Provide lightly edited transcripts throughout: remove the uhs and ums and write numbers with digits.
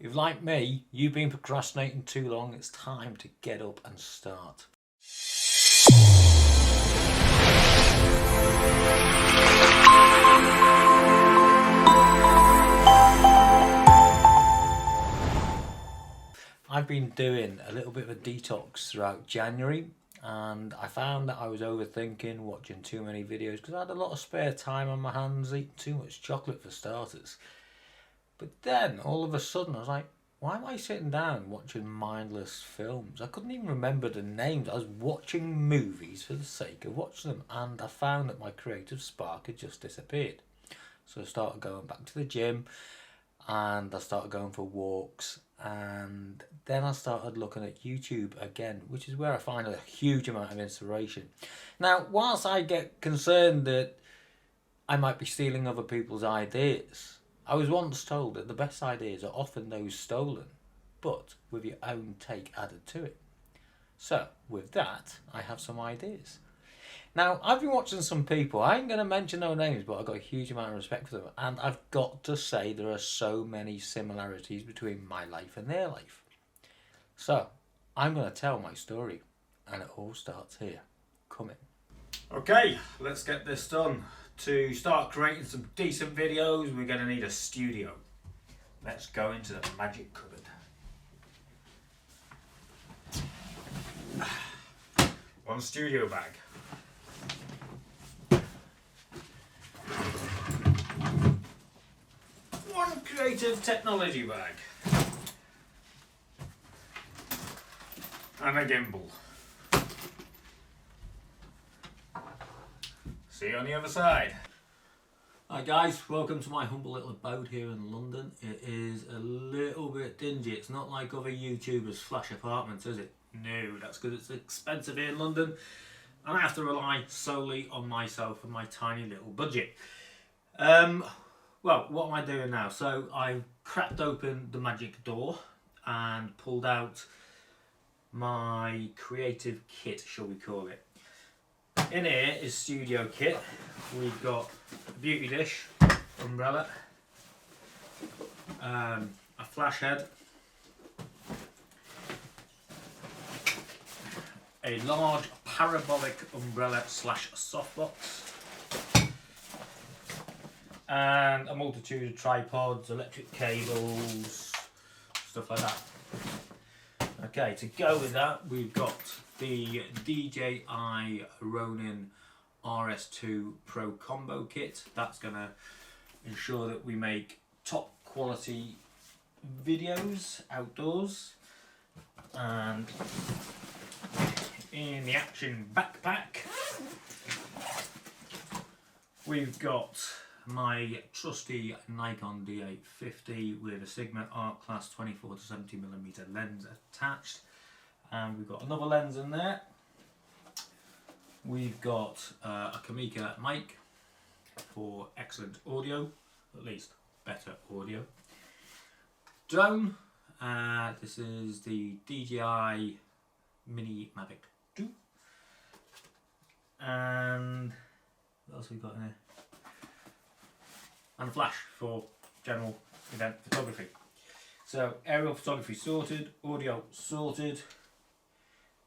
If, like me, you've been procrastinating too long, it's time to get up and start. I've been doing a little bit of a detox throughout January, and I found that I was overthinking, watching too many videos because I had a lot of spare time on my hands, eating too much chocolate for starters. But then all of a sudden I was like, why am I sitting down watching mindless films? I couldn't even remember the names. I was watching movies for the sake of watching them, and I found that my creative spark had just disappeared. So I started going back to the gym, and I started going for walks, and then I started looking at YouTube again, which is where I find a huge amount of inspiration. Now, whilst I get concerned that I might be stealing other people's ideas, I was once told that the best ideas are often those stolen, but with your own take added to it. So, with that, I have some ideas. Now, I've been watching some people, I ain't going to mention no names, but I've got a huge amount of respect for them, and I've got to say there are so many similarities between my life and their life. So, I'm going to tell my story, and it all starts here. Come in. Okay, let's get this done. To start creating some decent videos, we're going to need a studio. Let's go into the magic cupboard. One studio bag. One creative technology bag. And a gimbal. See you on the other side. Hi guys, welcome to my humble little abode here in London. It is a little bit dingy. It's not like other YouTubers' flash apartments, is it? No, that's because it's expensive here in London, and I have to rely solely on myself and my tiny little budget. Well, what am I doing now? So I've cracked open the magic door and pulled out my creative kit, shall we call it. In here is studio kit. We've got a beauty dish, umbrella, a flash head, a large parabolic umbrella slash softbox, and a multitude of tripods, electric cables, stuff like that. Okay, to go with that, we've got the DJI Ronin RS2 Pro Combo Kit. That's going to ensure that we make top quality videos outdoors. And in the action backpack, we've got my trusty Nikon D850 with a Sigma Art Class 24 to 70mm lens attached, and we've got another lens in there. We've got a Comica mic for excellent audio, at least better audio. Drone, this is the DJI Mini Mavic 2, and what else have we got in here? And a flash for general event photography. So aerial photography sorted, audio sorted,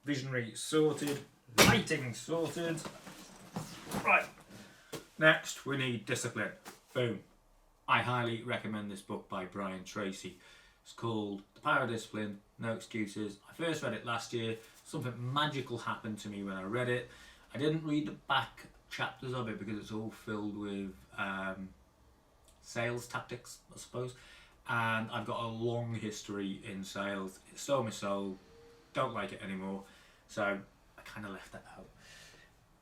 visionary sorted, lighting sorted. Right, next we need discipline. Boom. I highly recommend this book by Tracy. It's called The Power of Discipline, No Excuses. I first read it last year. Something magical happened to me when I read it. I didn't read the back chapters of it because it's all filled with sales tactics, I suppose, and I've got a long history in sales. It stole my soul, don't like it anymore, so I kind of left that out.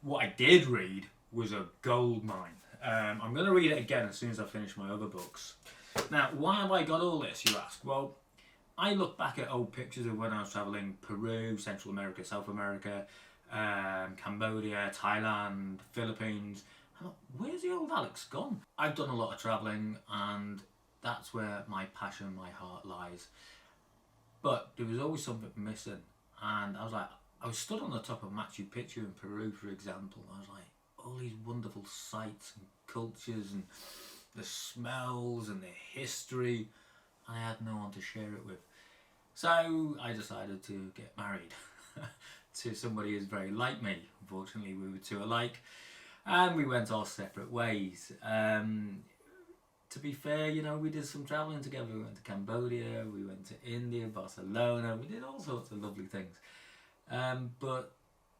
What I did read was a gold mine. I'm going to read it again as soon as I finish my other books. Now, why have I got all this, you ask? Well, I look back at old pictures of when I was travelling Peru, Central America, South America, Cambodia, Thailand, Philippines. Where's the old Alex gone? I've done a lot of travelling, and that's where my passion, my heart lies. But there was always something missing, and I was like, I was stood on the top of Machu Picchu in Peru, for example. I was like, all these wonderful sights and cultures and the smells and the history, and I had no one to share it with. So I decided to get married to somebody who's very like me. Unfortunately, we were too alike, and we went our separate ways. To be fair, you know, we did some travelling together. We went to Cambodia, we went to India, Barcelona, we did all sorts of lovely things. But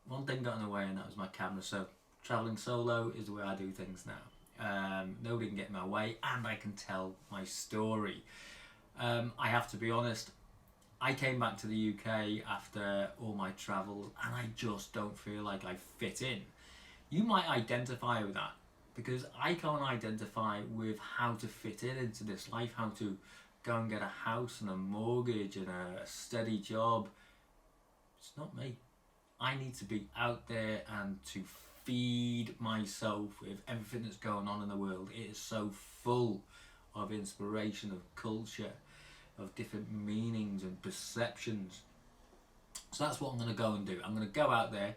one thing got in the way, and that was my camera. So travelling solo is the way I do things now. Nobody can get in my way, and I can tell my story. I have to be honest, I came back to the UK after all my travels, and I just don't feel like I fit in. You might identify with that, because I can't identify with how to fit in into this life, how to go and get a house and a mortgage and a steady job. It's not me. I need to be out there and to feed myself with everything that's going on in the world. It is so full of inspiration, of culture, of different meanings and perceptions. So that's what I'm going to go and do. I'm going to go out there,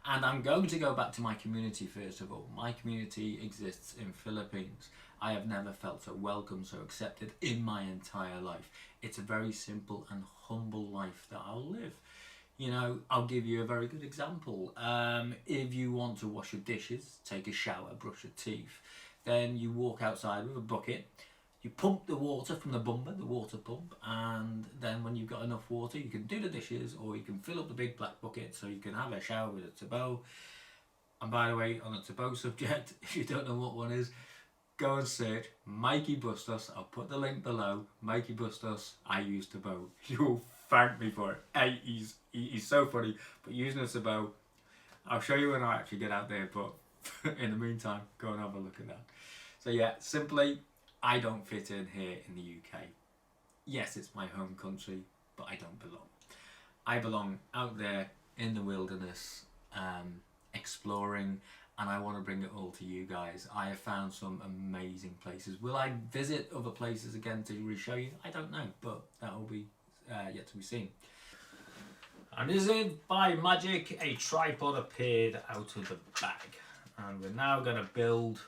and I'm going to go back to my community first of all. My community exists in Philippines. I have never felt so welcome, so accepted in my entire life. It's a very simple and humble life that I'll live. You know, I'll give you a very good example. If you want to wash your dishes, take a shower, brush your teeth, then you walk outside with a bucket. You pump the water from the bumper, the water pump, and then when you've got enough water, you can do the dishes, or you can fill up the big black bucket so you can have a shower with a tabot. And by the way, on the tabot subject, if you don't know what one is, go and search Mikey Bustos. I'll put the link below. Mikey Bustos, I use tabot. You'll thank me for it. Hey, he's so funny, but using a tabot, I'll show you when I actually get out there, but in the meantime, go and have a look at that. So yeah, simply, I don't fit in here in the UK. Yes, it's my home country, but I don't belong. I belong out there in the wilderness, exploring, and I want to bring it all to you guys. I have found some amazing places. Will I visit other places again to re-show you? I don't know, but that will be yet to be seen. And as if by magic, a tripod appeared out of the bag. And we're now going to build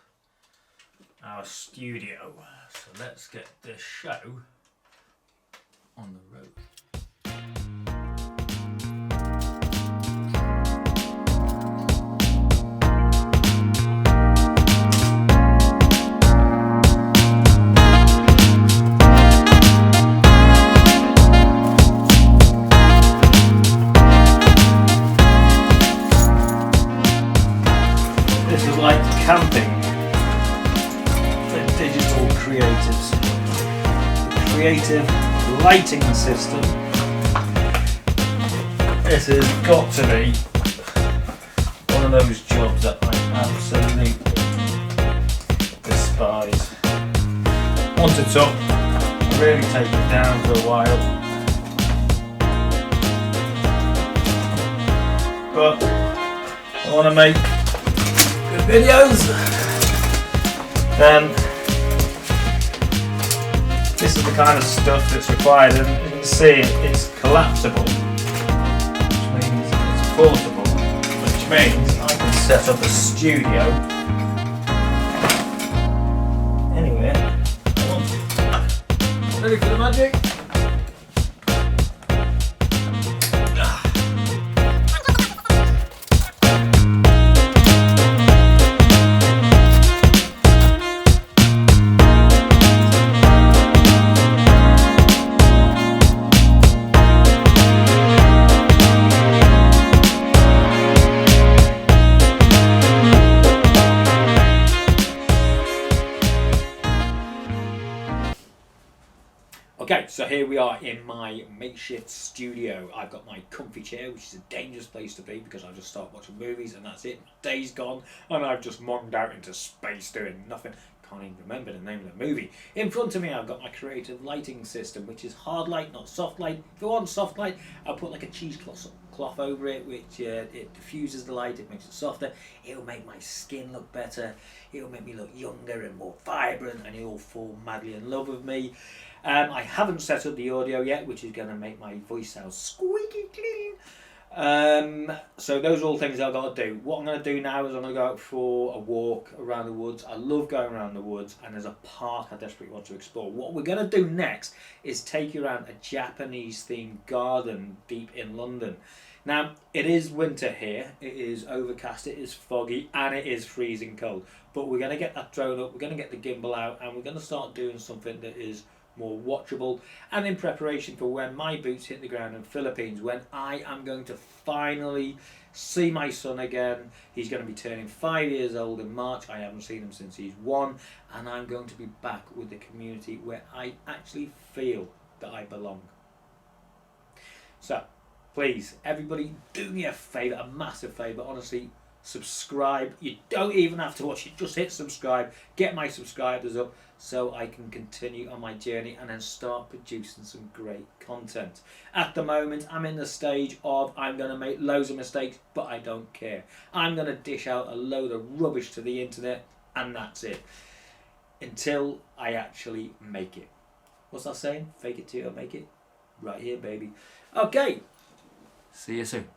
our studio. So let's get this show on the road. This is like camping. Digital creatives. Creative lighting system. This has got to be one of those jobs that I absolutely despise. Want it up, really take it down for a while. But I want to make good videos, then this is the kind of stuff that's required, and you can see it's collapsible, which means it's portable, which means I can set up a studio anywhere I want. Ready for the magic? Okay, so here we are in my makeshift studio. I've got my comfy chair, which is a dangerous place to be because I just start watching movies and that's it. My day's gone and I've just monged out into space doing nothing. Can't even remember the name of the movie. In front of me I've got my creative lighting system, which is hard light, not soft light. If you want soft light, I'll put like a cheesecloth over it, which it diffuses the light, it makes it softer. It'll make my skin look better. It'll make me look younger and more vibrant, and you'll fall madly in love with me. I haven't set up the audio yet, which is going to make my voice sound squeaky clean. So those are all things I've got to do. What I'm going to do now is I'm going to go out for a walk around the woods. I love going around the woods, and there's a park I desperately want to explore. What we're going to do next is take you around a Japanese themed garden deep in London. Now, it is winter here, it is overcast, it is foggy, and it is freezing cold. But we're going to get that drone up, we're going to get the gimbal out, and we're going to start doing something that is more watchable, and in preparation for when my boots hit the ground in the Philippines, when I am going to finally see my son again. He's going to be turning 5 years old in March. I haven't seen him since he's 1, and I'm going to be back with the community where I actually feel that I belong. So please, everybody, do me a favour, a massive favour, honestly. Subscribe. You don't even have to watch it, just hit subscribe, get my subscribers up so I can continue on my journey and then start producing some great content. At the moment, I'm in the stage of I'm going to make loads of mistakes, but I don't care. I'm going to dish out a load of rubbish to the internet, and that's it, until I actually make it. What's that saying? Fake it till you make it. Right here, baby. Okay, see you soon.